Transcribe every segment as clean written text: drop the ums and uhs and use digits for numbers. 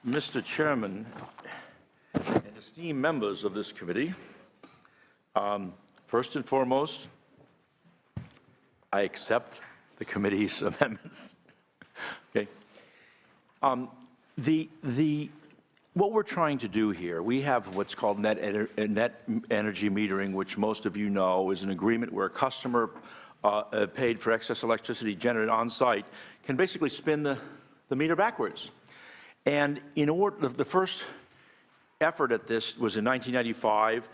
Mr. Chairman and esteemed members of this committee, first and foremost, I accept the committee's amendments. Okay. What we're trying to do here, we have what's called net energy metering, which most of you know is an agreement where a customer paid for excess electricity generated on site can basically spin the meter backwards. And in order, the first effort at this was in 1995,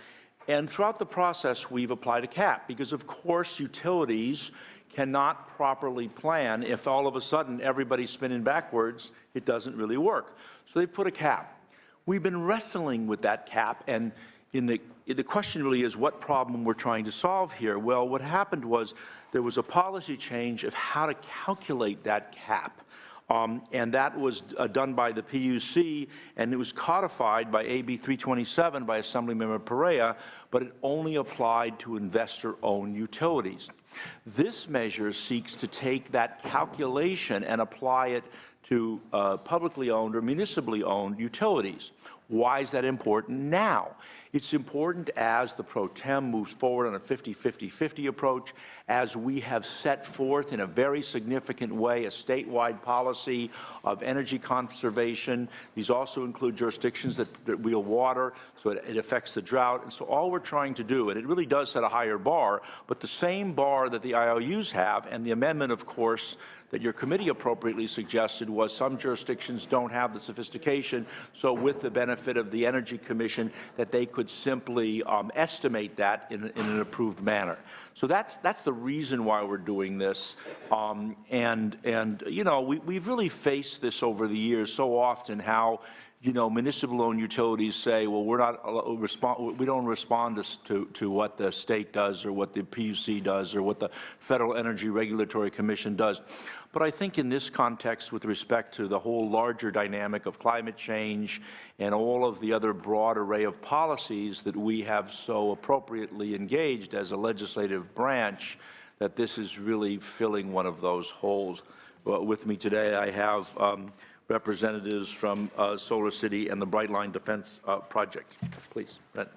and throughout the process we've applied a cap because, of course, utilities cannot properly plan. If all of a sudden everybody's spinning backwards, it doesn't really work. So they put a cap. We've been wrestling with that cap, and the question really is what problem we're trying to solve here. Well, what happened was there was a policy change of how to calculate that cap. And that was done by the PUC, and it was codified by AB 327 by Assemblymember Perea, but it only applied to investor-owned utilities. This measure seeks to take that calculation and apply it to publicly owned or municipally owned utilities. Why is that important now? It's important as the pro tem moves forward on a 50-50-50 approach, as we have set forth in a very significant way a statewide policy of energy conservation. These also include jurisdictions that wheel water, so it affects the drought. And so all we're trying to do, and it really does set a higher bar, but the same bar that the IOUs have, and the amendment, of course, that your committee appropriately suggested was some jurisdictions don't have the sophistication, so with the benefit of the Energy Commission, that they could simply estimate that in an approved manner. So that's the reason why we're doing this. And you know, we've really faced this over the years so often, how municipal-owned utilities say, well, we don't respond to what the state does or what the PUC does or what the Federal Energy Regulatory Commission does. But I think in this context, with respect to the whole larger dynamic of climate change and all of the other broad array of policies that we have so appropriately engaged as a legislative branch, that this is really filling one of those holes. With me today, I have representatives from Solar City and the Brightline Defense Project. Please, Brent.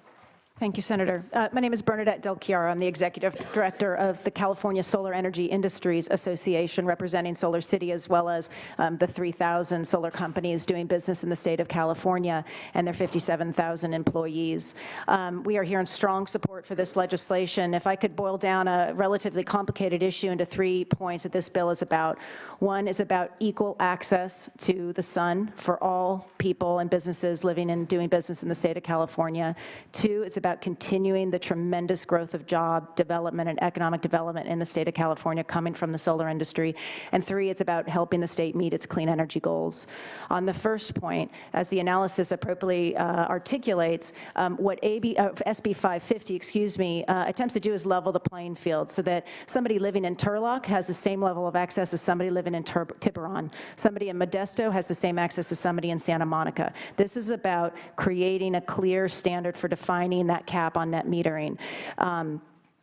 Thank you, Senator. My name is Bernadette Del Chiara. I'm the Executive Director of the California Solar Energy Industries Association, representing Solar City, as well as the 3,000 solar companies doing business in the state of California and their 57,000 employees. We are here in strong support for this legislation. If I could boil down a relatively complicated issue into 3 points that this bill is about. One is about equal access to the sun for all people and businesses living and doing business in the state of California. 2, it's about continuing the tremendous growth of job development and economic development in the state of California coming from the solar industry. And 3, it's about helping the state meet its clean energy goals. On the first point, as the analysis appropriately articulates, what SB 550, attempts to do is level the playing field so that somebody living in Turlock has the same level of access as somebody living in Tiburon. Somebody in Modesto has the same access as somebody in Santa Monica. This is about creating a clear standard for defining that cap on net metering.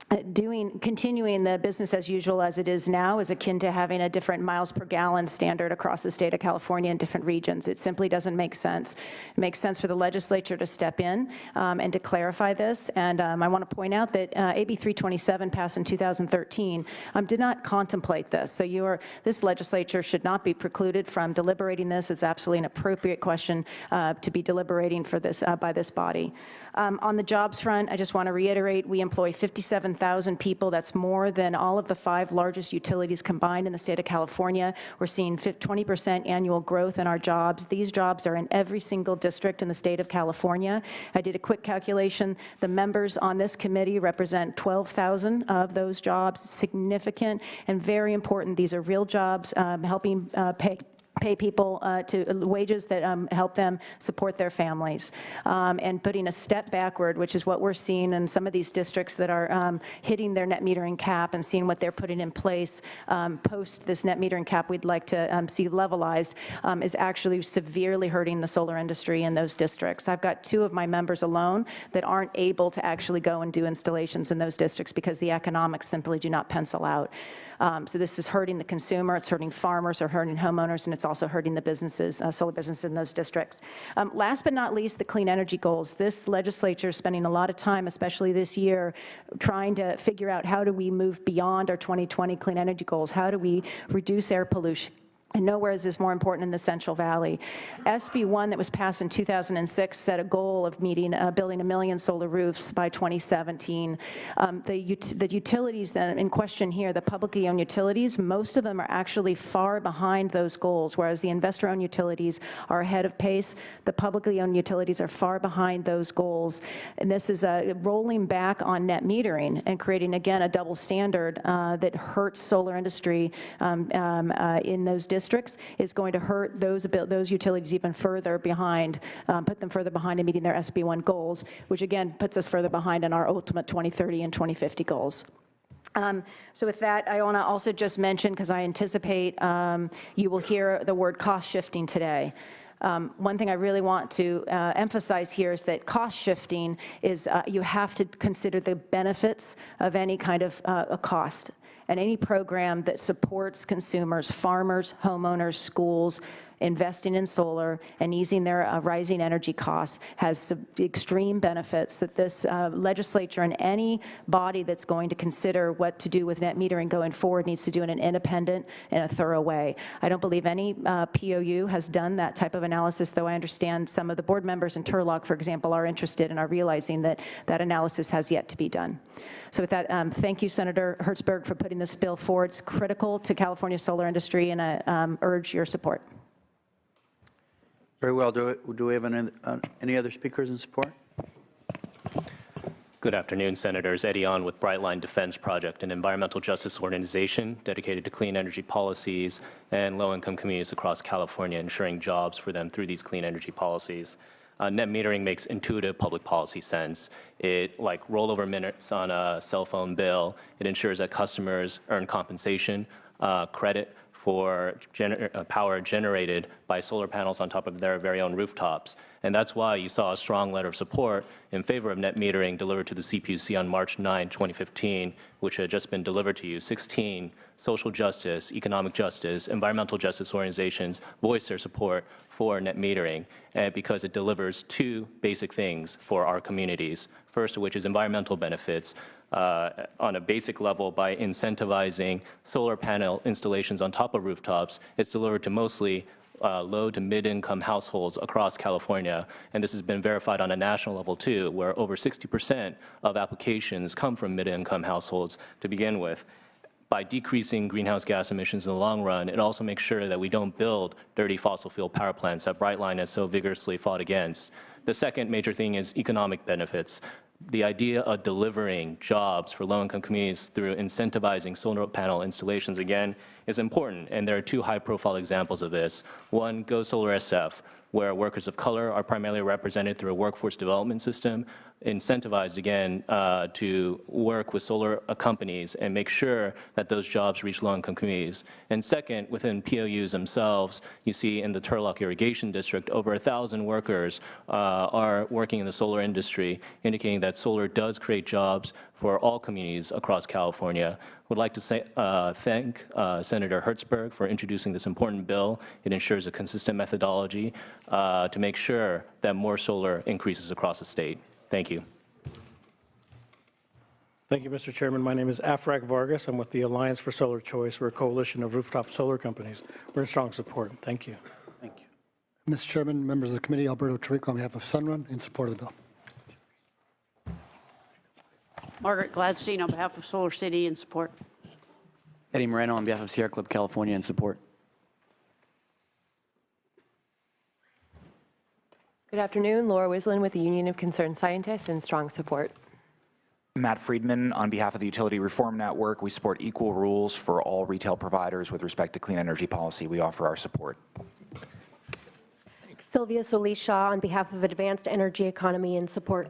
Continuing the business as usual as it is now is akin to having a different miles per gallon standard across the state of California in different regions. It simply doesn't make sense. It makes sense for the legislature to step in and to clarify this. And I want to point out that AB 327 passed in 2013 did not contemplate this. So this legislature should not be precluded from deliberating this. It's absolutely an appropriate question to be deliberating for this by this body. On the jobs front, I just want to reiterate, we employ 57,000 people. That's more than all of the 5 largest utilities combined in the state of California. We're seeing 20% annual growth in our jobs. These jobs are in every single district in the state of California. I did a quick calculation. The members on this committee represent 12,000 of those jobs. Significant and very important. These are real jobs helping pay people to wages that help them support their families, and putting a step backward, which is what we're seeing in some of these districts that are hitting their net metering cap and seeing what they're putting in place post this net metering cap we'd like to see levelized, is actually severely hurting the solar industry in those districts. I've got 2 of my members alone that aren't able to actually go and do installations in those districts because the economics simply do not pencil out. So this is hurting the consumer, it's hurting farmers, or hurting homeowners, and it's also hurting the businesses, solar businesses in those districts. Last but not least, the clean energy goals. This legislature is spending a lot of time, especially this year, trying to figure out how do we move beyond our 2020 clean energy goals? How do we reduce air pollution? And nowhere is this more important in the Central Valley. SB 1 that was passed in 2006 set a goal of building 1 million solar roofs by 2017. The utilities that in question here, the publicly owned utilities, most of them are actually far behind those goals, whereas the investor-owned utilities are ahead of pace. The publicly owned utilities are far behind those goals. And this is rolling back on net metering and creating, again, a double standard that hurts solar industry in those districts, is going to hurt those utilities even further behind, put them further behind in meeting their SB 1 goals, which again puts us further behind on our ultimate 2030 and 2050 goals. So with that, I want to also just mention, because I anticipate you will hear the word cost shifting today. One thing I really want to emphasize here is that cost shifting is you have to consider the benefits of any kind of a cost. And any program that supports consumers, farmers, homeowners, schools, investing in solar and easing their rising energy costs has extreme benefits that this legislature and any body that's going to consider what to do with net metering going forward needs to do in an independent and a thorough way. I don't believe any POU has done that type of analysis, though I understand some of the board members in Turlock, for example, are interested and are realizing that that analysis has yet to be done. So with that, thank you, Senator Hertzberg, for putting this bill forward. It's critical to California's solar industry, and I urge your support. Very well. Do we have any other speakers in support? Good afternoon, Senators. Eddie Ahn with Brightline Defense Project, an environmental justice organization dedicated to clean energy policies and low-income communities across California, ensuring jobs for them through these clean energy policies. Net metering makes intuitive public policy sense. It, like rollover minutes on a cell phone bill, it ensures that customers earn compensation, credit for power generated by solar panels on top of their very own rooftops. And that's why you saw a strong letter of support in favor of net metering delivered to the CPUC on March 9, 2015, which had just been delivered to you. 16 social justice, economic justice, environmental justice organizations voiced their support for net metering because it delivers two basic things for our communities. First of which is environmental benefits, on a basic level by incentivizing solar panel installations on top of rooftops. It's delivered to mostly low to mid-income households across California, and this has been verified on a national level too, where over 60% of applications come from mid-income households to begin with. By decreasing greenhouse gas emissions in the long run, it also makes sure that we don't build dirty fossil fuel power plants that Brightline has so vigorously fought against. The second major thing is economic benefits. The idea of delivering jobs for low-income communities through incentivizing solar panel installations, again, is important, and there are two high-profile examples of this. One, Go Solar SF, where workers of color are primarily represented through a workforce development system, incentivized, again, to work with solar companies and make sure that those jobs reach low-income communities. And second, within POUs themselves, you see in the Turlock Irrigation District, over 1,000 workers are working in the solar industry, indicating that solar does create jobs for all communities across California. Would like to thank Senator Hertzberg for introducing this important bill. It ensures a consistent methodology to make sure that more solar increases across the state. Thank you. Thank you, Mr. Chairman. My name is Afrak Vargas. I'm with the Alliance for Solar Choice. We're a coalition of rooftop solar companies. We're in strong support. Thank you. Thank you. Mr. Chairman, members of the committee, Alberto Tarico on behalf of Sunrun in support of the bill. Margaret Gladstein on behalf of Solar City in support. Eddie Moreno on behalf of Sierra Club California in support. Good afternoon. Laura Wislin with the Union of Concerned Scientists in strong support. Matt Friedman on behalf of the Utility Reform Network. We support equal rules for all retail providers with respect to clean energy policy. We offer our support. Sylvia Solis-Shaw on behalf of Advanced Energy Economy in support.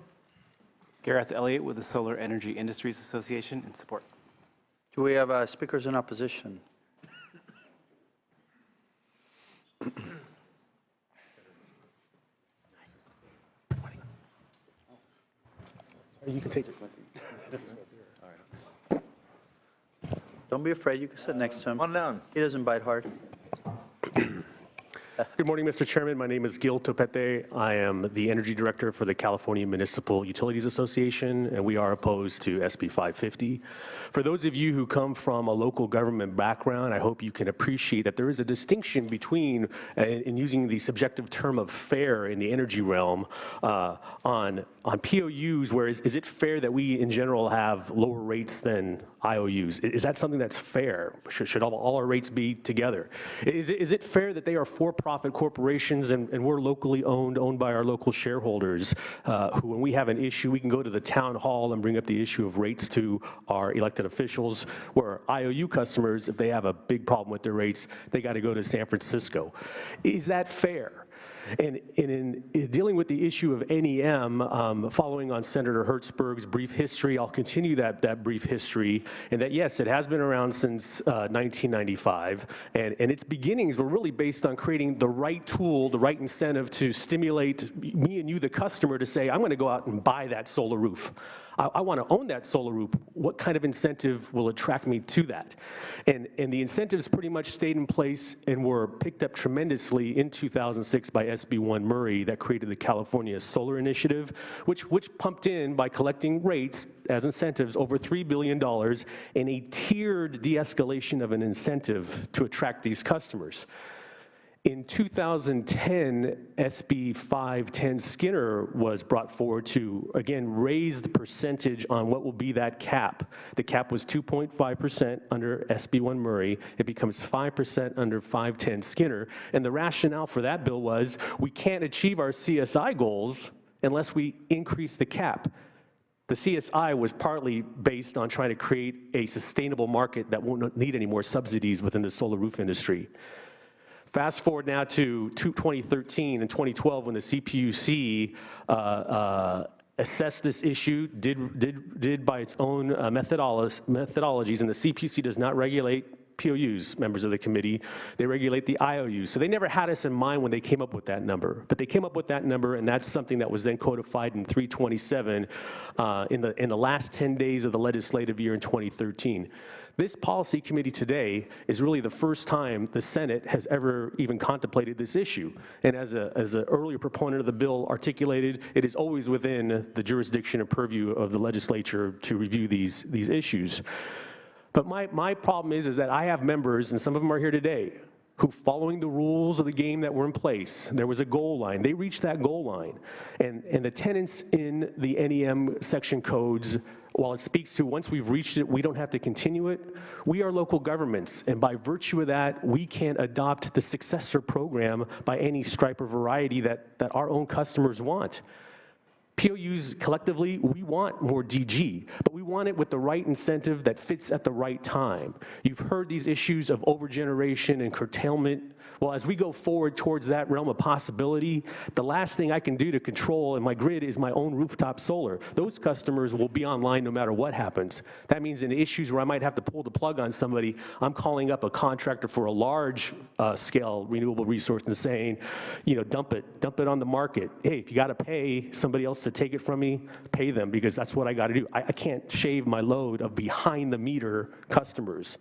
Gareth Elliott with the Solar Energy Industries Association in support. Do we have speakers in opposition? You can take this. Don't be afraid, you can sit next to him. Come on down. He doesn't bite hard. Good morning, Mr. Chairman. My name is Gil Topete. I am the Energy Director for the California Municipal Utilities Association, and we are opposed to SB 550. For those of you who come from a local government background, I hope you can appreciate that there is a distinction between, in using the subjective term of fair in the energy realm, on POUs, where is it fair that we in general have lower rates than IOUs? Is that something that's fair? Should all our rates be together? Is it fair that they are for-profit corporations and we're locally owned by our local shareholders, who, when we have an issue, we can go to the town hall and bring up the issue of rates to our elected officials, where IOU customers, if they have a big problem with their rates, they got to go to San Francisco. Is that fair? And in dealing with the issue of NEM, following on Senator Hertzberg's brief history, I'll continue that brief history, and that, yes, it has been around since 1995, and its beginnings were really based on creating the right tool, the right incentive to stimulate me and you, the customer, to say, I'm going to go out and buy that solar roof. I want to own that solar roof. What kind of incentive will attract me to that? And the incentives pretty much stayed in place and were picked up tremendously in 2006 by SB 1 Murray, that created the California Solar Initiative, which pumped in, by collecting rates as incentives, over $3 billion in a tiered de-escalation of an incentive to attract these customers. In 2010, SB 510 Skinner was brought forward to, again, raise the percentage on what will be that cap. The cap was 2.5% under SB 1 Murray. It becomes 5% under 510 Skinner. And the rationale for that bill was, we can't achieve our CSI goals unless we increase the cap. The CSI was partly based on trying to create a sustainable market that won't need any more subsidies within the solar roof industry. Fast forward now to 2013 and 2012, when the CPUC assessed this issue, did by its own methodologies, and the CPUC does not regulate POUs, members of the committee. They regulate the IOUs. So they never had us in mind when they came up with that number. But they came up with that number, and that's something that was then codified in 327 in the last 10 days of the legislative year in 2013. This policy committee today is really the first time the Senate has ever even contemplated this issue. And as an earlier proponent of the bill articulated, it is always within the jurisdiction and purview of the legislature to review these issues. But my problem is that I have members, and some of them are here today, who, following the rules of the game that were in place, there was a goal line. They reached that goal line. And the tenets in the NEM section codes, while it speaks to once we've reached it, we don't have to continue it, we are local governments. And by virtue of that, we can't adopt the successor program by any stripe or variety that our own customers want. POUs collectively, we want more DG, but we want it with the right incentive that fits at the right time. You've heard these issues of overgeneration and curtailment. Well, as we go forward towards that realm of possibility, the last thing I can do to control in my grid is my own rooftop solar. Those customers will be online no matter what happens. That means in issues where I might have to pull the plug on somebody, I'm calling up a contractor for a large scale renewable resource and saying, dump it on the market. Hey, if you got to pay somebody else to take it from me, pay them, because that's what I got to do. I can't shave my load of behind the meter customers.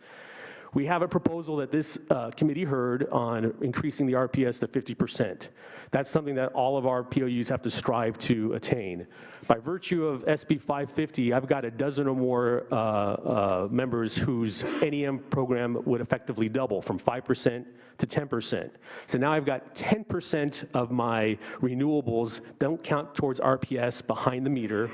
We have a proposal that this committee heard on increasing the RPS to 50%. That's something that all of our POUs have to strive to attain. By virtue of SB 550, I've got a dozen or more members whose NEM program would effectively double from 5% to 10%. So now I've got 10% of my renewables don't count towards RPS behind the meter.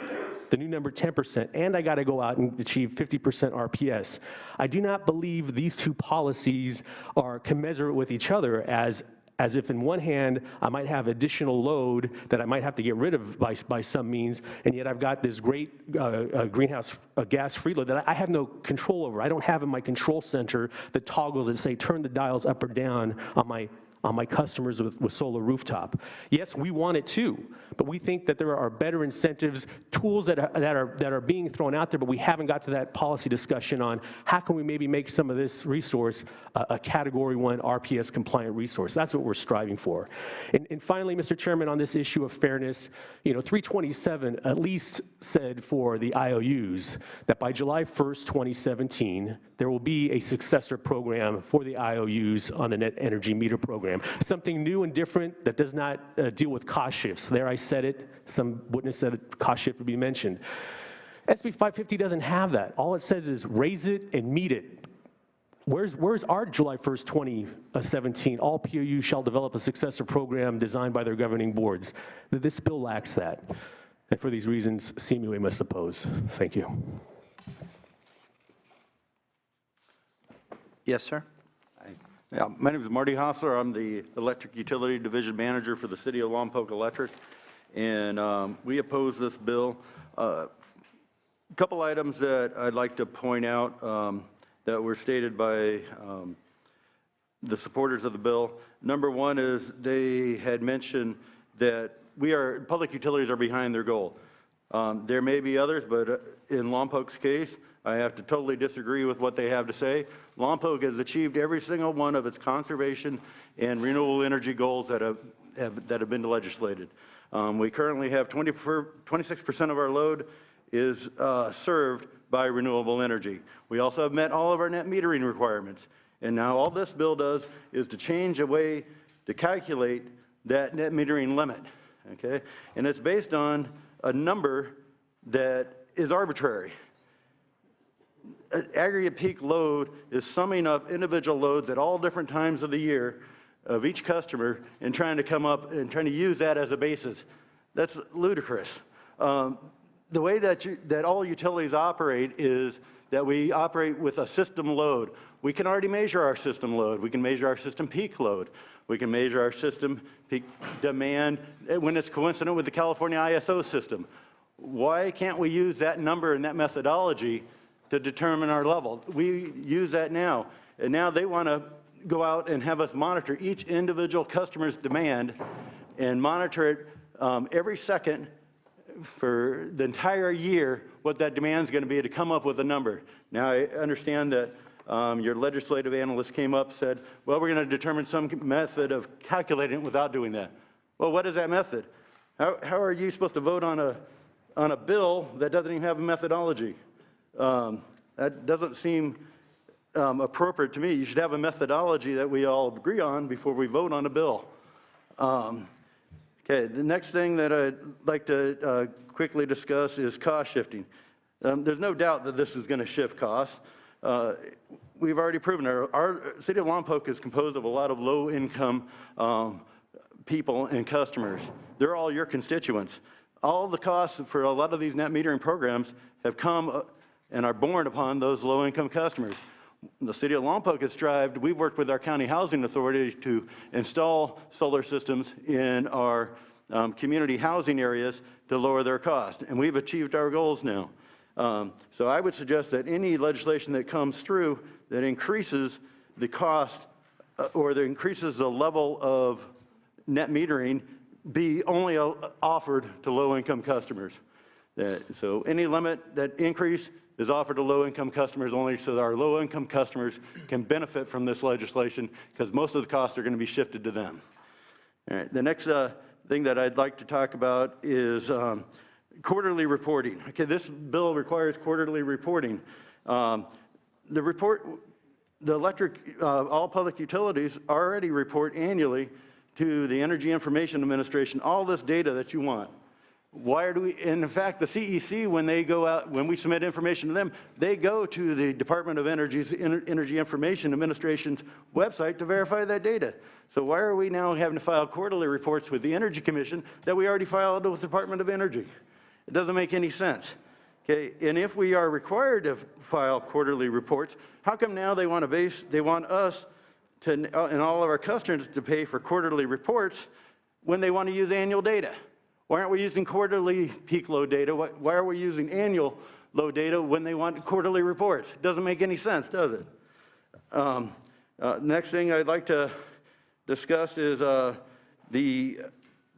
The new number 10%, and I got to go out and achieve 50% RPS. I do not believe these two policies are commensurate with each other, as if in one hand I might have additional load that I might have to get rid of by some means, and yet I've got this great greenhouse gas free load that I have no control over. I don't have in my control center the toggles that say turn the dials up or down on my on my customers with solar rooftop. Yes, we want it too, but we think that there are better incentives, tools that are being thrown out there, but we haven't got to that policy discussion on how can we maybe make some of this resource a Category 1 RPS compliant resource. That's what we're striving for. And finally, Mr. Chairman, on this issue of fairness, 327 at least said for the IOUs that by July 1st, 2017, there will be a successor program for the IOUs on the net energy meter program. Something new and different that does not deal with cost shifts. There I said it. Some witness said cost shift would be mentioned. SB 550 doesn't have that. All it says is raise it and meet it. Where's our July 1st, 2017, all POUs shall develop a successor program designed by their governing boards? This bill lacks that. And for these reasons, CMUA must oppose. Thank you. Yes, sir. Yeah, my name is Marty Hostler. I'm the Electric Utility Division Manager for the City of Lompoc Electric, and we oppose this bill. A couple items that I'd like to point out that were stated by the supporters of the bill. Number one is they had mentioned that public utilities are behind their goal. There may be others, but in Lompoc's case, I have to totally disagree with what they have to say. Lompoc has achieved every single one of its conservation and renewable energy goals that have been legislated. We currently have 26% of our load is served by renewable energy. We also have met all of our net metering requirements. And now all this bill does is to change a way to calculate that net metering limit, okay? And it's based on a number that is arbitrary. Aggregate peak load is summing up individual loads at all different times of the year of each customer and trying to come up and trying to use that as a basis. That's ludicrous. The way that all utilities operate is that we operate with a system load. We can already measure our system load. We can measure our system peak load. We can measure our system peak demand when it's coincident with the California ISO system. Why can't we use that number and that methodology to determine our level? We use that now, and now they want to go out and have us monitor each individual customer's demand and monitor it every second for the entire year what that demand is going to be to come up with a number. Now, I understand that your legislative analyst came up and said, well, we're going to determine some method of calculating it without doing that. Well, what is that method? How are you supposed to vote on a bill that doesn't even have a methodology? That doesn't seem appropriate to me. You should have a methodology that we all agree on before we vote on a bill. Okay, the next thing that I'd like to quickly discuss is cost shifting. There's no doubt that this is going to shift costs. We've already proven our city of Lompoc is composed of a lot of low-income people and customers. They're all your constituents. All the costs for a lot of these net metering programs have come and are borne upon those low-income customers. The city of Lompoc has strived. We've worked with our county housing authority to install solar systems in our community housing areas to lower their cost, and we've achieved our goals now. So I would suggest that any legislation that comes through that increases the cost or that increases the level of net metering be only offered to low-income customers. So any limit that increase is offered to low-income customers only so that our low-income customers can benefit from this legislation because most of the costs are going to be shifted to them. All right, the next thing that I'd like to talk about is quarterly reporting. Okay, this bill requires quarterly reporting. The electric, all public utilities already report annually to the Energy Information Administration all this data that you want. Why do we, and in fact, the CEC, when they go out, when we submit information to them, they go to the Department of Energy's Energy Information Administration's website to verify that data. So why are we now having to file quarterly reports with the Energy Commission that we already filed with the Department of Energy? It doesn't make any sense. Okay, and if we are required to file quarterly reports, how come now they want us to, and all of our customers to pay for quarterly reports when they want to use annual data? Why aren't we using quarterly peak load data? Why are we using annual load data when they want quarterly reports? It doesn't make any sense, does it? Next thing I'd like to discussed is the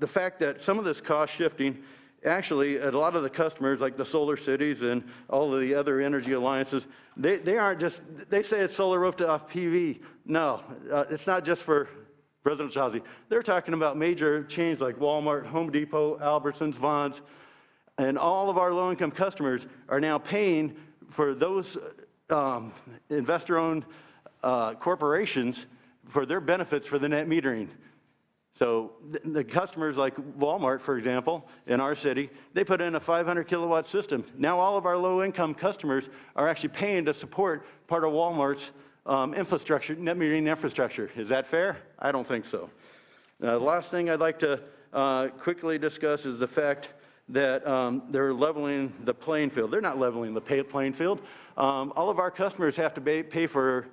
fact that some of this cost shifting, actually, a lot of the customers, like the Solar Cities and all of the other energy alliances, they aren't just, they say it's solar rooftop PV. No, it's not just for residential housing. They're talking about major chains like Walmart, Home Depot, Albertsons, Vons, and all of our low-income customers are now paying for those investor-owned corporations for their benefits for the net metering. So the customers like Walmart, for example, in our city, they put in a 500 kilowatt system. Now all of our low-income customers are actually paying to support part of Walmart's infrastructure, net metering infrastructure. Is that fair? I don't think so. The last thing I'd like to quickly discuss is the fact that they're leveling the playing field. They're not leveling the playing field. All of our customers have to pay for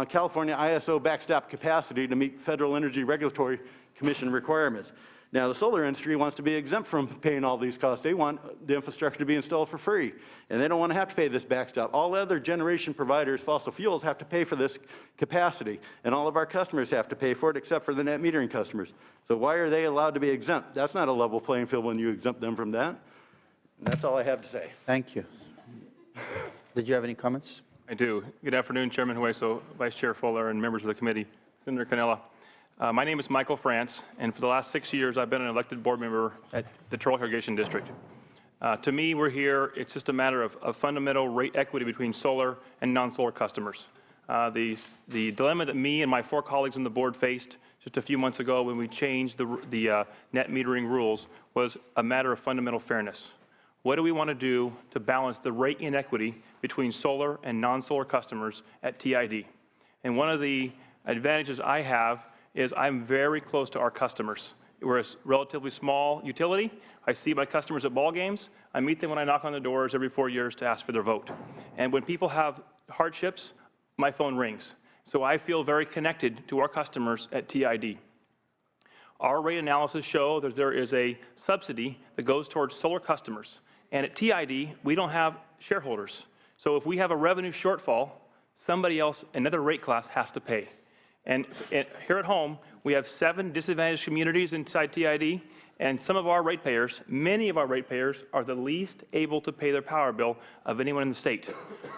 California ISO backstop capacity to meet Federal Energy Regulatory Commission requirements. Now, the solar industry wants to be exempt from paying all these costs. They want the infrastructure to be installed for free, and they don't want to have to pay this backstop. All other generation providers, fossil fuels, have to pay for this capacity, and all of our customers have to pay for it except for the net metering customers. So why are they allowed to be exempt? That's not a level playing field when you exempt them from that. And that's all I have to say. Thank you. Did you have any comments? I do. Good afternoon, Chairman Hueso, Vice Chair Fuller, and members of the committee. Senator Canella. My name is Michael France, and for the last 6 years, I've been an elected board member at the Turtle Irrigation District. To me, we're here, it's just a matter of fundamental rate equity between solar and non-solar customers. The dilemma that me and my 4 colleagues on the board faced just a few months ago when we changed the net metering rules was a matter of fundamental fairness. What do we want to do to balance the rate inequity between solar and non-solar customers at TID? And one of the advantages I have is I'm very close to our customers. We're a relatively small utility. I see my customers at ball games. I meet them when I knock on the doors every 4 years to ask for their vote. And when people have hardships, my phone rings. So I feel very connected to our customers at TID. Our rate analysis show that there is a subsidy that goes towards solar customers. And at TID, we don't have shareholders. So if we have a revenue shortfall, somebody else, another rate class, has to pay. And here at home, we have 7 disadvantaged communities inside TID, and some of our ratepayers, many of our ratepayers, are the least able to pay their power bill of anyone in the state.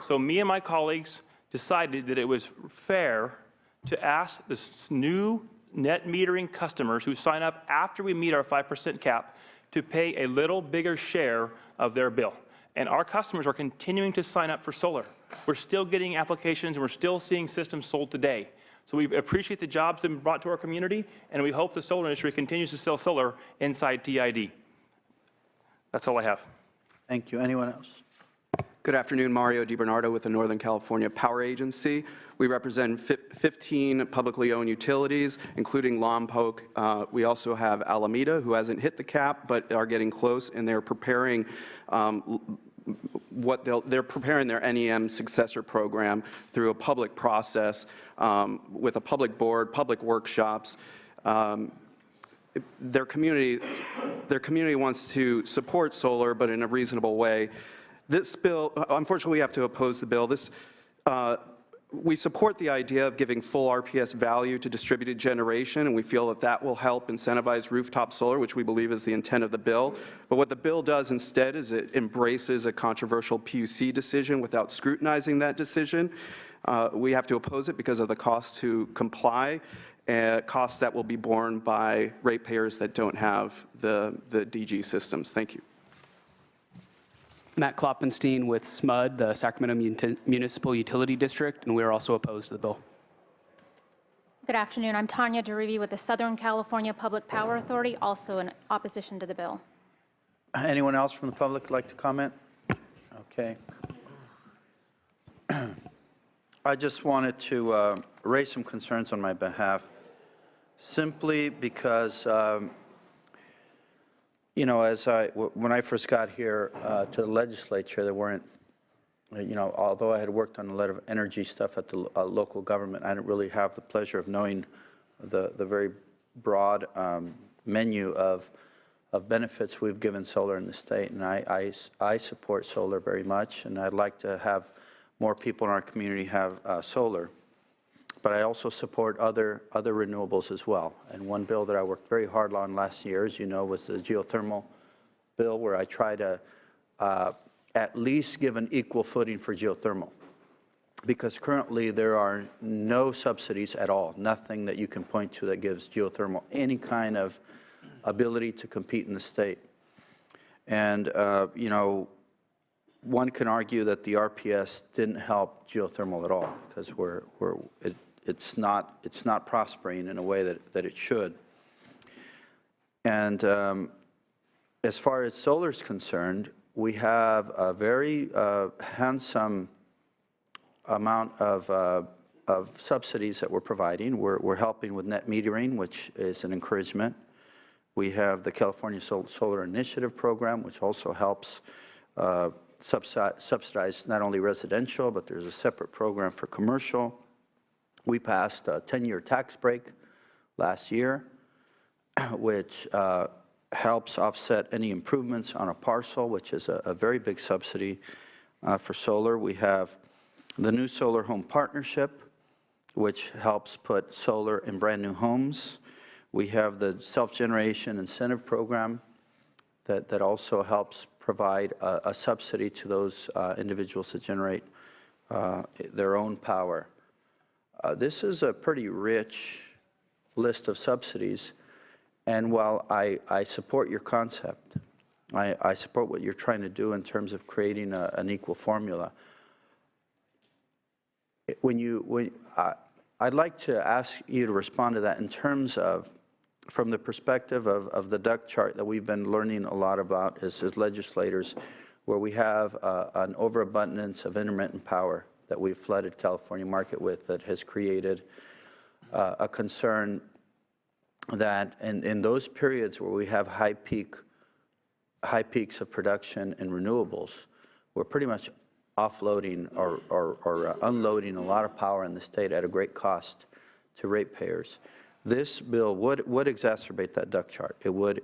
So me and my colleagues decided that it was fair to ask the new net metering customers who sign up after we meet our 5% cap to pay a little bigger share of their bill. And our customers are continuing to sign up for solar. We're still getting applications, and we're still seeing systems sold today. So we appreciate the jobs that have been brought to our community, and we hope the solar industry continues to sell solar inside TID. That's all I have. Thank you. Anyone else? Good afternoon, Mario DiBernardo with the Northern California Power Agency. We represent 15 publicly owned utilities, including Lompoc. We also have Alameda, who hasn't hit the cap, but are getting close, and they're preparing they're preparing their NEM successor program through a public process with a public board, public workshops. Their community wants to support solar, but in a reasonable way. This bill, unfortunately, we have to oppose the bill. We support the idea of giving full RPS value to distributed generation, and we feel that that will help incentivize rooftop solar, which we believe is the intent of the bill. But what the bill does instead is it embraces a controversial PUC decision without scrutinizing that decision. We have to oppose it because of the cost to comply, costs that will be borne by ratepayers that don't have the DG systems. Thank you. Matt Kloppenstein with SMUD, the Sacramento Municipal Utility District, and we are also opposed to the bill. Good afternoon. I'm Tanya Derivi with the Southern California Public Power Authority, also in opposition to the bill. Anyone else from the public like to comment? Okay. I just wanted to raise some concerns on my behalf, simply because you know, when I first got here to the legislature, there weren't, you know, although I had worked on a lot of energy stuff at the local government, I didn't really have the pleasure of knowing the very broad menu of benefits we've given solar in the state. And I support solar very much, and I'd like to have more people in our community have solar. but I also support other renewables as well. And one bill that I worked very hard on last year, as you know, was the geothermal bill, where I try to at least give an equal footing for geothermal. Because currently there are no subsidies at all, nothing that you can point to that gives geothermal any kind of ability to compete in the state. And, you know, one can argue that the RPS didn't help geothermal at all, because it's not prospering in a way that it should. And as far as solar is concerned, we have a very handsome amount of subsidies that we're providing. We're helping with net metering, which is an encouragement. We have the California Solar Initiative program, which also helps subsidize not only residential, but there's a separate program for commercial. We passed a 10-year tax break last year, which helps offset any improvements on a parcel, which is a very big subsidy for solar. We have the new Solar Home Partnership, which helps put solar in brand new homes. We have the Self-Generation Incentive Program that also helps provide a subsidy to those individuals that generate their own power. This is a pretty rich list of subsidies, and while I support your concept, I support what you're trying to do in terms of creating an equal formula. I'd like to ask you to respond to that in terms of, from the perspective of the duck chart that we've been learning a lot about as legislators, where we have an overabundance of intermittent power that we've flooded California market with, that has created a concern that in those periods where we have high peaks of production in renewables, we're pretty much offloading or unloading a lot of power in the state at a great cost to ratepayers. This bill would exacerbate that duck chart. It would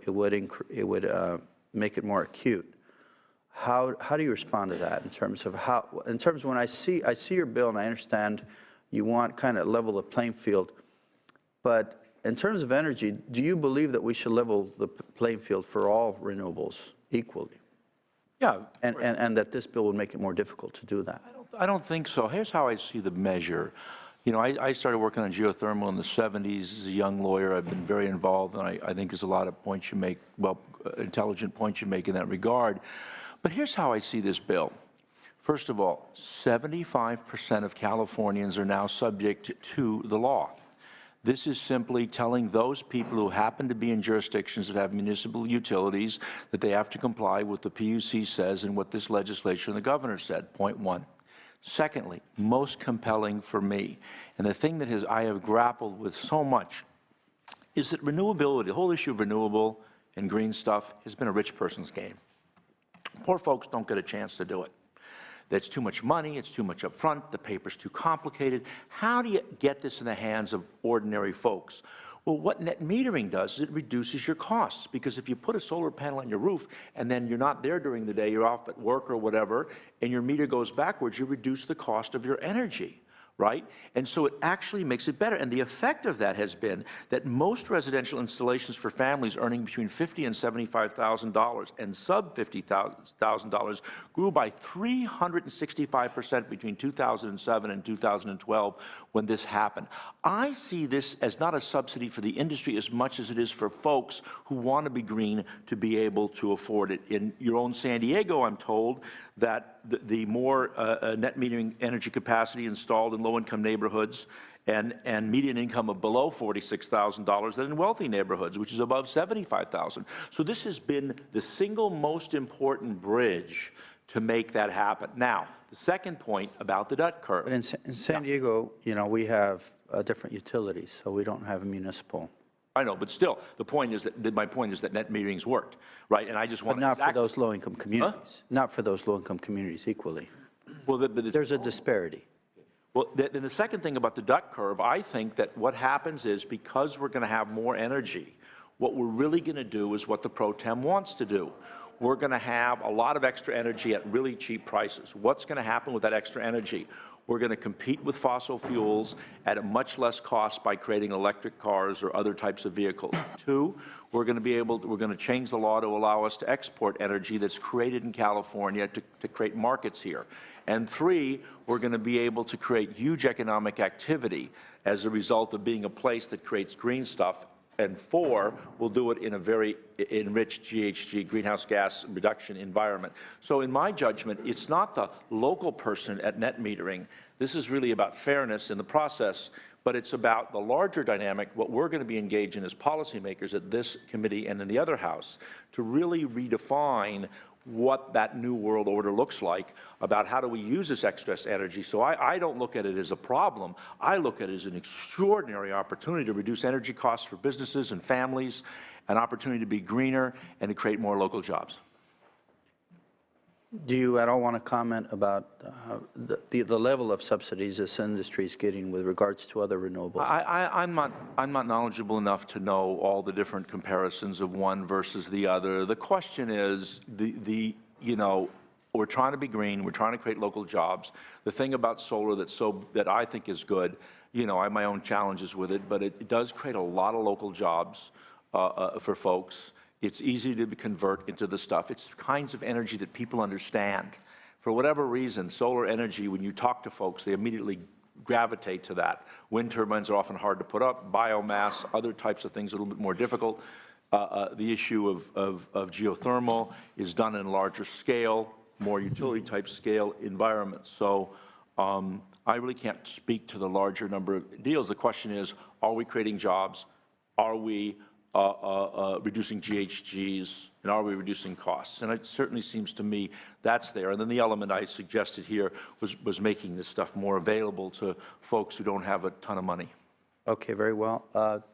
make it more acute. How do you respond to that in terms of when I see your bill, and I understand you want kind of level the playing field, but in terms of energy, do you believe that we should level the playing field for all renewables equally? Yeah. And that this bill would make it more difficult to do that? I don't think so. Here's how I see the measure. You know, I started working on geothermal in the 70s as a young lawyer. I've been very involved, and I think there's a lot of points you make, well, intelligent points you make in that regard. But here's how I see this bill. First of all, 75% of Californians are now subject to the law. This is simply telling those people who happen to be in jurisdictions that have municipal utilities that they have to comply with what the PUC says and what this legislature and the governor said, point one. Secondly, most compelling for me, and the thing that I have grappled with so much, is that renewability, the whole issue of renewable and green stuff, has been a rich person's game. Poor folks don't get a chance to do it. That's too much money, it's too much up front, the paper's too complicated. How do you get this in the hands of ordinary folks? Well, what net metering does is it reduces your costs, because if you put a solar panel on your roof and then you're not there during the day, you're off at work or whatever, and your meter goes backwards, you reduce the cost of your energy, right? And so it actually makes it better. And the effect of that has been that most residential installations for families earning between $50,000 and $75,000 and sub $50,000 grew by 365% between 2007 and 2012 when this happened. I see this as not a subsidy for the industry as much as it is for folks who want to be green to be able to afford it. In your own San Diego, I'm told that the more net metering energy capacity installed in low-income neighborhoods and median income of below $46,000 than in wealthy neighborhoods, which is above $75,000. So this has been the single most important bridge to make that happen. Now, the second point about the duck curve. But in San Diego, you know, we have different utilities, so we don't have a municipal. I know, but still, the point is that my point is that net metering's worked, right? And I just want But not for those low-income communities. Huh? Not for those low-income communities equally. Well, there's a disparity. Well, then the second thing about the duck curve, I think that what happens is, because we're going to have more energy, what we're really going to do is what the pro tem wants to do. We're going to have a lot of extra energy at really cheap prices. What's going to happen with that extra energy? We're going to compete with fossil fuels at a much less cost by creating electric cars or other types of vehicles. 2, we're going to change the law to allow us to export energy that's created in California to create markets here. And 3, we're going to be able to create huge economic activity as a result of being a place that creates green stuff. And 4, we'll do it in a very enriched GHG, greenhouse gas reduction environment. So in my judgment, it's not the local person at net metering. This is really about fairness in the process, but it's about the larger dynamic, what we're going to be engaged in as policymakers at this committee and in the other house, to really redefine what that new world order looks like, about how do we use this excess energy. So I don't look at it as a problem. I look at it as an extraordinary opportunity to reduce energy costs for businesses and families, an opportunity to be greener and to create more local jobs. Do you at all want to comment about the level of subsidies this industry is getting with regards to other renewables? I'm not knowledgeable enough to know all the different comparisons of one versus the other. The question is, you know, we're trying to be green, we're trying to create local jobs. The thing about solar that I think is good, you know, I have my own challenges with it, but it does create a lot of local jobs for folks. It's easy to convert into the stuff. It's kinds of energy that people understand. For whatever reason, solar energy, when you talk to folks, they immediately gravitate to that. Wind turbines are often hard to put up, biomass, other types of things are a little bit more difficult. The issue of geothermal is done in larger scale, more utility-type scale environments. So I really can't speak to the larger number of deals. The question is, are we creating jobs? Are we reducing GHGs, and are we reducing costs? And it certainly seems to me that's there. And then the element I suggested here was making this stuff more available to folks who don't have a ton of money. Okay, very well.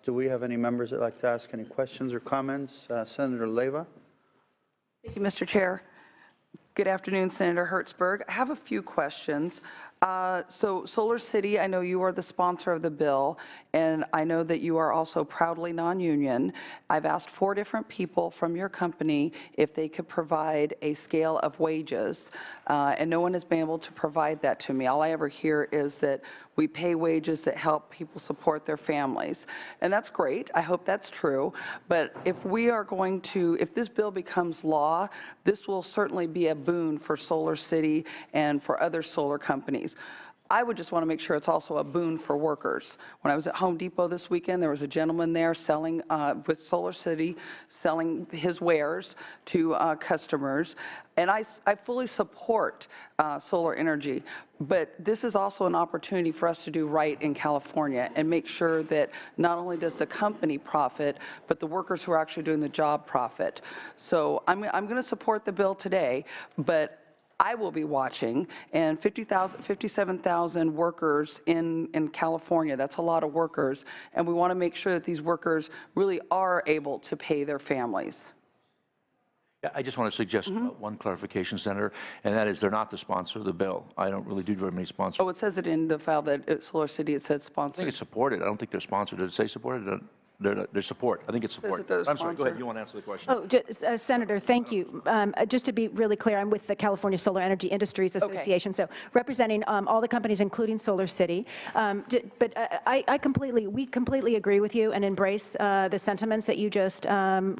Do we have any members that like to ask any questions or comments? Senator Leyva? Thank you, Mr. Chair. Good afternoon, Senator Hertzberg. I have a few questions. So Solar City, I know you are the sponsor of the bill, and I know that you are also proudly non-union. I've asked 4 different people from your company if they could provide a scale of wages, and no one has been able to provide that to me. All I ever hear is that we pay wages that help people support their families. And that's great. I hope that's true. But if we are going to, if this bill becomes law, this will certainly be a boon for Solar City and for other solar companies. I would just want to make sure it's also a boon for workers. When I was at Home Depot this weekend, there was a gentleman there selling, with Solar City, selling his wares to customers. And I fully support solar energy, but this is also an opportunity for us to do right in California and make sure that not only does the company profit, but the workers who are actually doing the job profit. So I'm going to support the bill today, but I will be watching, and 57,000 workers in California, that's a lot of workers, and we want to make sure that these workers really are able to pay their families. Yeah, I just want to suggest one clarification, Senator, and that is they're not the sponsor of the bill. I don't really do very many sponsors. Oh, it says it in the file that at Solar City it said I sponsored. think it's supported. I don't think they're sponsored. Does it say supported? Their support. I think it's support. they're I'm sorry. Go ahead. sponsored. You want to answer the question? Oh, Senator, thank you. Just to be really clear, I'm with the California Solar Energy Industries Association, so representing all the companies, including Solar City. But we completely agree with you and embrace the sentiments that you just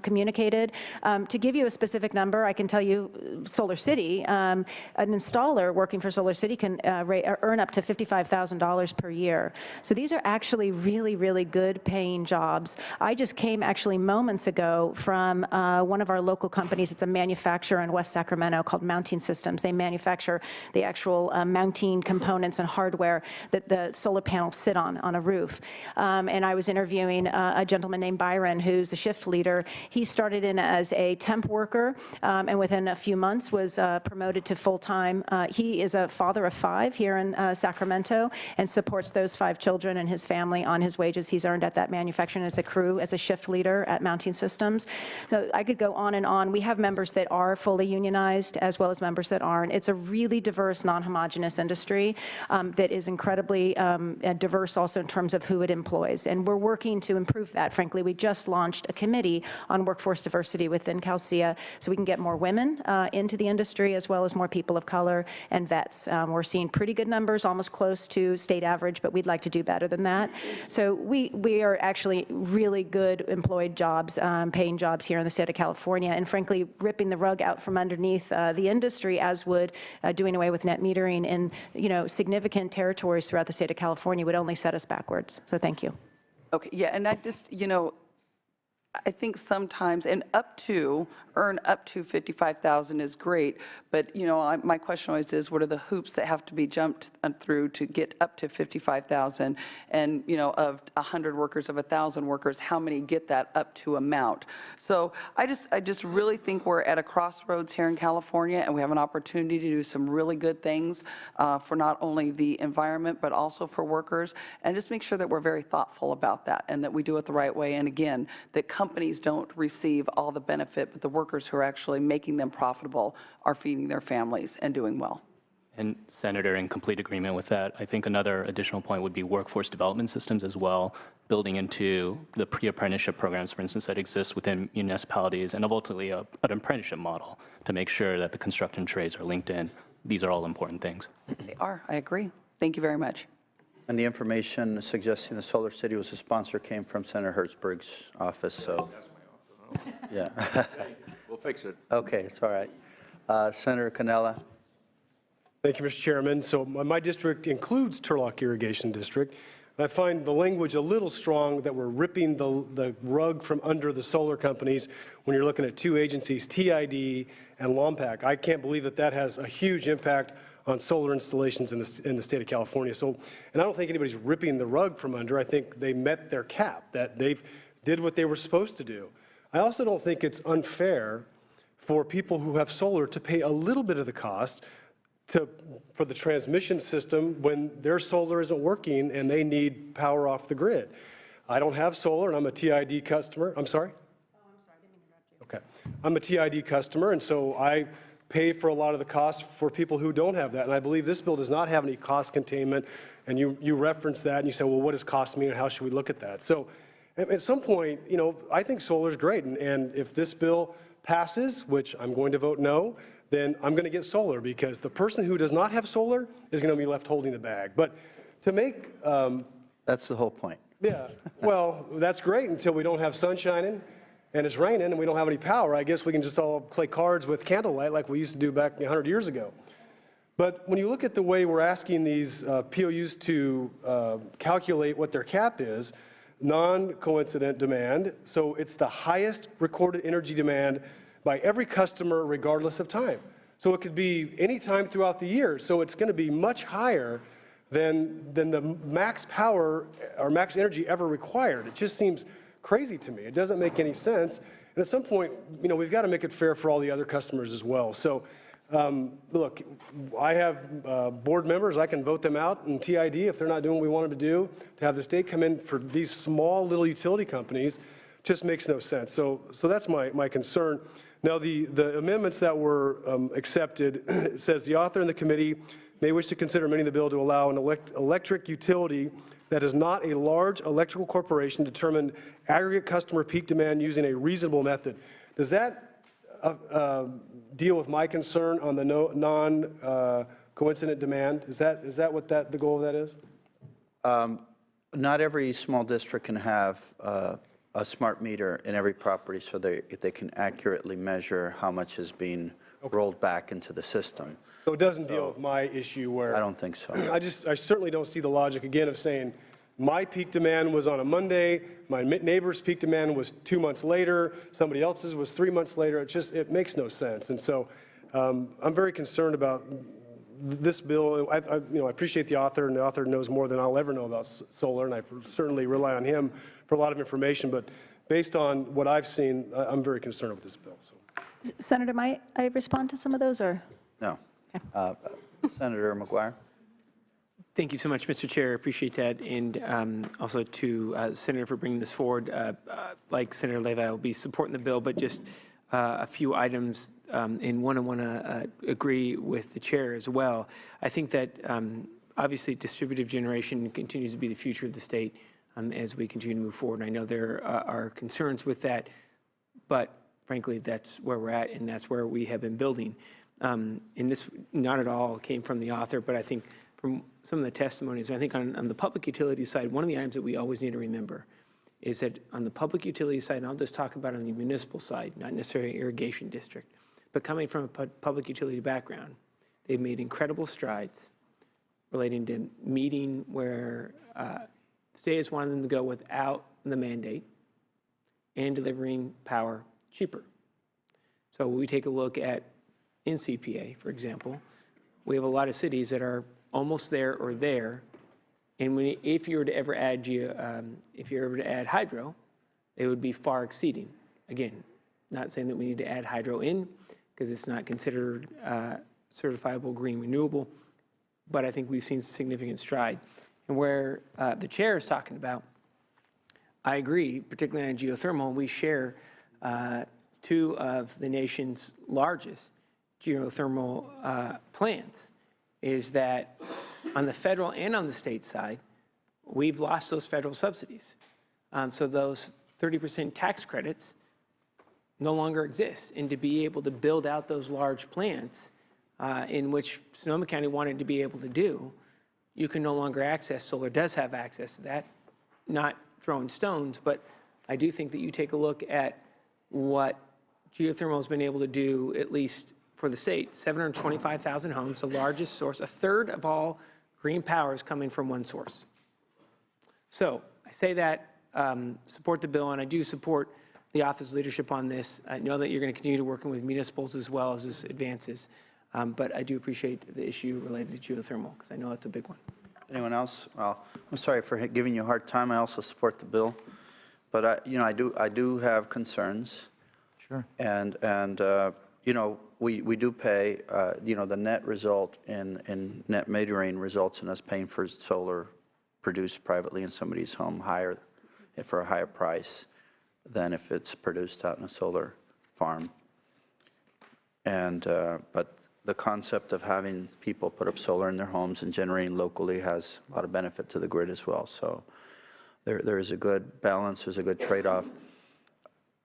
communicated. To give you a specific number, I can tell you Solar City, an installer working for Solar City can earn up to $55,000 per year. So these are actually really, really good paying jobs. I just came actually moments ago from one of our local companies. It's a manufacturer in West Sacramento called Mounting Systems. They manufacture the actual mounting components and hardware that the solar panels sit on a roof. And I was interviewing a gentleman named Byron, who's a shift leader. He started in as a temp worker, and within a few months was promoted to full-time. He is a father of 5 here in Sacramento and supports those 5 children and his family on his wages he's earned at that manufacturing as a crew, as a shift leader at Mounting Systems. So I could go on and on. We have members that are fully unionized as well as members that aren't. It's a really diverse, non-homogeneous industry that is incredibly diverse also in terms of who it employs. And we're working to improve that. Frankly, we just launched a committee on workforce diversity within CalCIA so we can get more women into the industry as well as more people of color and vets. We're seeing pretty good numbers, almost close to state average, but we'd like to do better than that. So we are actually really good employed jobs, paying jobs here in the state of California, and frankly, ripping the rug out from underneath the industry, as would doing away with net metering in significant territories throughout the state of California would only set us backwards. So thank you. Okay, yeah, and I just, I think sometimes, and earn up to 55,000 is great, but, my question always is, what are the hoops that have to be jumped through to get up to 55,000? And, of 100 workers, of 1,000 workers, how many get that up to amount? So I just really think we're at a crossroads here in California, and we have an opportunity to do some really good things for not only the environment, but also for workers, and just make sure that we're very thoughtful about that and that we do it the right way. And again, that companies don't receive all the benefit, but the workers who are actually making them profitable are feeding their families and doing well. And Senator, in complete agreement with that, I think another additional point would be workforce development systems as well, building into the pre-apprenticeship programs, for instance, that exist within municipalities, and ultimately an apprenticeship model to make sure that the construction trades are linked in. These are all important things. They are, I agree. Thank you very much. And the information suggesting the Solar City was a sponsor came from Senator Hertzberg's office, so. Yeah. We'll fix it. Okay, it's all right. Senator Cannella. Thank you, Mr. Chairman. So my district includes Turlock Irrigation District. And I find the language a little strong that we're ripping the rug from under the solar companies when you're looking at two agencies, TID and LOMPAC. I can't believe that has a huge impact on solar installations in the state of California. So, and I don't think anybody's ripping the rug from under. I think they met their cap, that they did what they were supposed to do. I also don't think it's unfair for people who have solar to pay a little bit of the cost for the transmission system when their solar isn't working and they need power off the grid. I don't have solar and I'm a TID customer. I'm sorry? Oh, I'm sorry, I didn't mean to interrupt you. Okay. I'm a TID customer, and so I pay for a lot of the costs for people who don't have that. And I believe this bill does not have any cost containment. And you reference that and you say, well, what does cost mean and how should we look at that? So at some point, I think solar is great. And if this bill passes, which I'm going to vote no, then I'm going to get solar, because the person who does not have solar is going to be left holding the bag. But to make... That's the whole point. Yeah, well, that's great until we don't have sun shining and it's raining and we don't have any power. I guess we can just all play cards with candlelight like we used to do back 100 years ago. But when you look at the way we're asking these POUs to calculate what their cap is, non-coincident demand, so it's the highest recorded energy demand by every customer regardless of time. So it could be any time throughout the year. So it's going to be much higher than the max power or max energy ever required. It just seems crazy to me. It doesn't make any sense. And at some point, we've got to make it fair for all the other customers as well. So look, I have board members. I can vote them out in TID if they're not doing what we want them to do. To have the state come in for these small little utility companies just makes no sense. So that's my concern. Now, the amendments that were accepted, it says the author and the committee may wish to consider amending the bill to allow an electric utility that is not a large electrical corporation to determine aggregate customer peak demand using a reasonable method. Does that deal with my concern on the non-coincident demand? Is that what the goal of that is? Not every small district can have a smart meter in every property so they can accurately measure how much is being rolled back into the system. So it doesn't deal with my issue where... I don't think so. I certainly don't see the logic, again, of saying my peak demand was on a Monday, my neighbor's peak demand was 2 months later, somebody else's was 3 months later. It makes no sense. And so I'm very concerned about this bill. I appreciate the author, and the author knows more than I'll ever know about solar, and I certainly rely on him for a lot of information. But based on what I've seen, I'm very concerned with this bill. So. Senator, might I respond to some of those, or? No. Senator McGuire. Thank you so much, Mr. Chair. I appreciate that. And also to the Senator for bringing this forward. Like Senator Leyva, I will be supporting the bill, but just a few items. And one, I want to agree with the chair as well. I think that obviously distributed generation continues to be the future of the state as we continue to move forward. And I know there are concerns with that, but frankly, that's where we're at, and that's where we have been building. And this not at all came from the author, but I think from some of the testimonies, I think on the public utility side, one of the items that we always need to remember is that on the public utility side, and I'll just talk about on the municipal side, not necessarily irrigation district, but coming from a public utility background, they've made incredible strides relating to meeting where states wanted them to go without the mandate and delivering power cheaper. So when we take a look at NCPA, for example, we have a lot of cities that are almost there or there, and if you were to ever add hydro, it would be far exceeding. Again, not saying that we need to add hydro in because it's not considered certifiable green renewable, but I think we've seen significant stride. And where the chair is talking about, I agree, particularly on geothermal. We share two of the nation's largest geothermal plants. Is that on the federal and on the state side, we've lost those federal subsidies. So those 30% tax credits no longer exist. And to be able to build out those large plants in which Sonoma County wanted to be able to do, you can no longer access. Solar does have access to that, not throwing stones, but I do think that you take a look at what geothermal has been able to do, at least for the state, 725,000 homes, the largest source. A third of all green power is coming from one source. So I say that, support the bill, and I do support the author's leadership on this. I know that you're going to continue to working with municipals as well as this advances, but I do appreciate the issue related to geothermal because I know it's a big one. Anyone else? Well, I'm sorry for giving you a hard time. I also support the bill, but I do have concerns. Sure. And we do pay, the net result in net metering results in us paying for solar produced privately in somebody's home for a higher price than if it's produced out in a solar farm. And, but the concept of having people put up solar in their homes and generating locally has a lot of benefit to the grid as well. So there is a good balance, there's a good trade-off.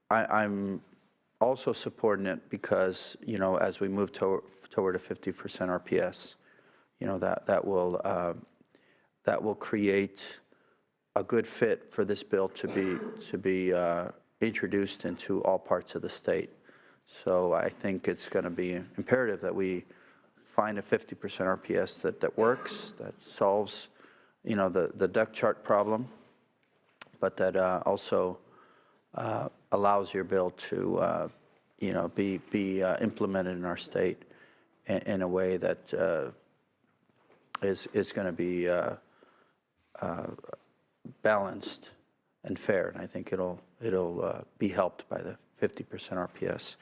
I'm also supporting it because, as we move toward a 50% RPS, that will create a good fit for this bill to be introduced into all parts of the state. So I think it's going to be imperative that we find a 50% RPS that works, that solves, the duck chart problem, but that also allows your bill to, be implemented in our state in a way that is going to be balanced and fair. And I think it'll be helped by the 50% RPS.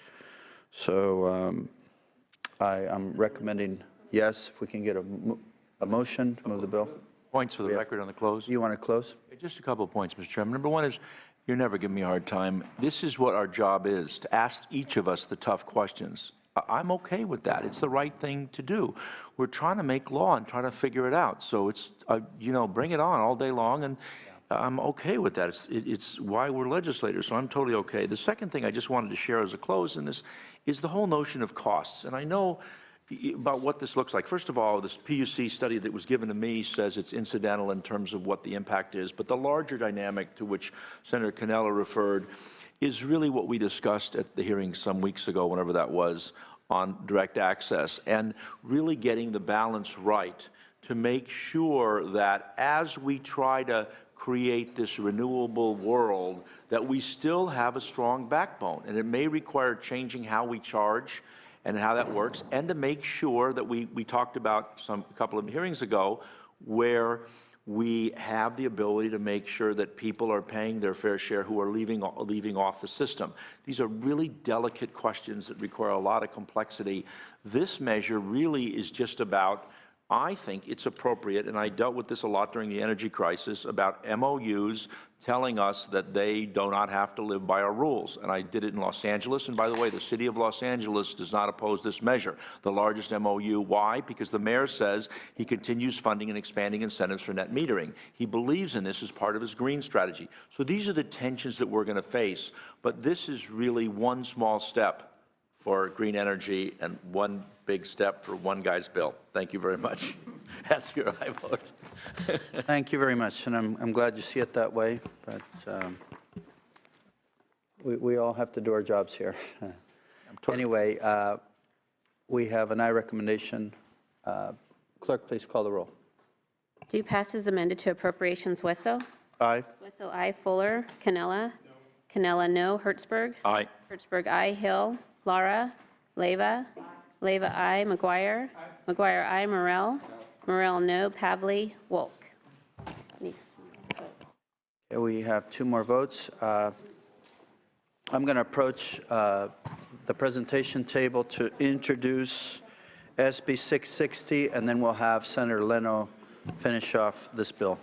So I'm recommending yes, if we can get a motion to move the bill. Points for the record on the close. You want to close? Just a couple of points, Mr. Chairman. Number one is, you're never giving me a hard time. This is what our job is, to ask each of us the tough questions. I'm okay with that. It's the right thing to do. We're trying to make law and trying to figure it out. So it's, bring it on all day long, and I'm okay with that. It's why we're legislators, so I'm totally okay. The second thing I just wanted to share as a close in this is the whole notion of costs. And I know about what this looks like. First of all, this PUC study that was given to me says it's incidental in terms of what the impact is, but the larger dynamic to which Senator Cannella referred is really what we discussed at the hearing some weeks ago, whenever that was, on direct access, and really getting the balance right to make sure that as we try to create this renewable world, that we still have a strong backbone. And it may require changing how we charge and how that works, and to make sure that we talked about a couple of hearings ago, where we have the ability to make sure that people are paying their fair share who are leaving off the system. These are really delicate questions that require a lot of complexity. This measure really is just about I think it's appropriate, and I dealt with this a lot during the energy crisis, about MOUs telling us that they do not have to live by our rules. And I did it in Los Angeles. And by the way, the city of Los Angeles does not oppose this measure, the largest MOU. Why? Because the mayor says he continues funding and expanding incentives for net metering. He believes in this as part of his green strategy. So these are the tensions that we're going to face. But this is really one small step for green energy and one big step for one guy's bill. Thank you very much. As your I vote. Thank you very much, and I'm glad you see it that way, but we all have to do our jobs here. Anyway, we have an aye recommendation. Clerk, please call the roll. Do pass as amended to appropriations. Wesso? Aye. Wesso, aye. Fuller? Cannella? Cannella, no. Hertzberg? Aye. Hertzberg, aye. Hill? Lara? Leyva? Leyva, aye. McGuire? McGuire, aye. Morrell? Morrell, no. Pavley? Wolk? Needs to vote. Okay, we have 2 more votes. I'm going to approach the presentation table to introduce SB 660, and then we'll have Senator Leno finish off this bill.